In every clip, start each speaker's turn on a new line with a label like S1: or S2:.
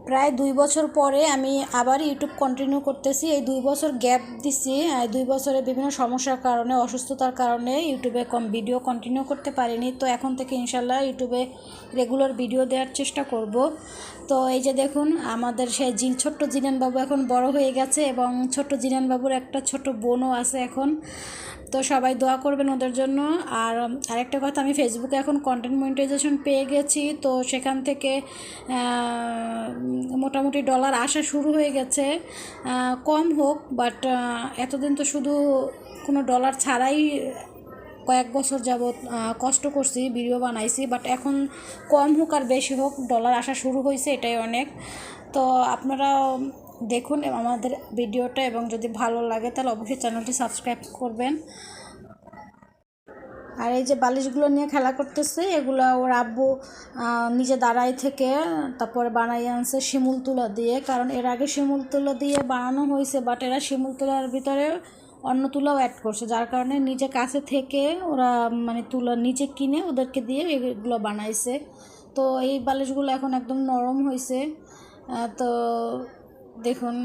S1: প্রায় ২ বছর পরে আমি আবার ইউটিউব কন্টিনিউ করতেছি। এই ২ বছর গ্যাপ দিছি, ২ বছরে বিভিন্ন সমস্যার কারণে, অসুস্থতার কারণে ইউটিউবে ভিডিও কন্টিনিউ করতে পারিনি। তো এখন থেকে ইনশাল্লাহ ইউটিউবে রেগুলার ভিডিও দেওয়ার চেষ্টা করব। তো এই যে দেখুন, আমাদের সেই ছোট্ট জিনান বাবু এখন বড় হয়ে গেছে এবং ছোট্ট জিনান বাবুর একটা ছোট বোনও আছে এখন। তো সবাই দোয়া করবেন ওদের জন্য। আর আরেকটা কথা, আমি ফেসবুকে এখন কন্টেন্ট মনিটাইজেশন পেয়ে গেছি। তো সেখান থেকে মোটামুটি ডলার আসা শুরু হয়ে গেছে, কম হোক, বাট এতদিন তো শুধু কোনো ডলার ছাড়াই কয়েক বছর যাবৎ কষ্ট করছি, ভিডিও বানাইছি। বাট এখন কম হোক আর বেশি হোক, ডলার আসা শুরু হয়েছে, এটাই অনেক। তো আপনারা দেখুন আমাদের ভিডিওটা, এবং যদি ভালো লাগে তাহলে অবশ্যই চ্যানেলটি সাবস্ক্রাইব করবেন। আর এই যে বালিশগুলো নিয়ে খেলা করতেছে, এগুলো ওর আব্বু নিজে দাঁড়াই থেকে তারপরে বানাই আনছে শিমুল তুলা দিয়ে। কারণ এর আগে শিমুল তুলা দিয়ে বানানো হয়েছে, বাট এরা শিমুল তুলার ভিতরে অন্য তুলাও অ্যাড করছে, যার কারণে নিজে কাছে থেকে ওরা মানে তুলা নিজে কিনে ওদেরকে দিয়ে এগুলো বানাইছে। তো এই বালিশগুলো এখন একদম নরম হয়েছে। তো দেখুন,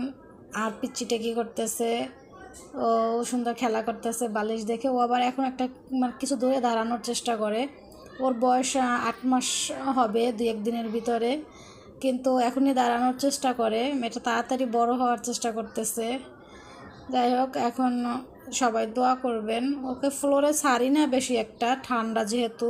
S1: আর পিচ্চিটা কী করতেছে, ও সুন্দর খেলা করতেছে বালিশ দেখে। ও আবার এখন একটা মানে কিছু দূরে দাঁড়ানোর চেষ্টা করে। ওর বয়স 8 মাস হবে 2-1 দিনের ভিতরে, কিন্তু এখনই দাঁড়ানোর চেষ্টা করে। মেয়েটা তাড়াতাড়ি বড় হওয়ার চেষ্টা করতেছে। যাই হোক, এখন সবাই দোয়া করবেন। ওকে ফ্লোরে ছাড়ি না বেশি একটা, ঠান্ডা যেহেতু,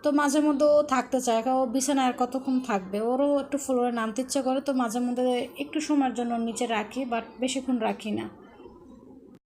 S1: তো মাঝে মধ্যে ও থাকতে চায়। ও বিছানায় আর কতক্ষণ থাকবে, ওরও একটু ফ্লোরে নামতে ইচ্ছে করে। তো মাঝে মধ্যে একটু সময়ের জন্য নিচে রাখি, বাট বেশিক্ষণ রাখি না।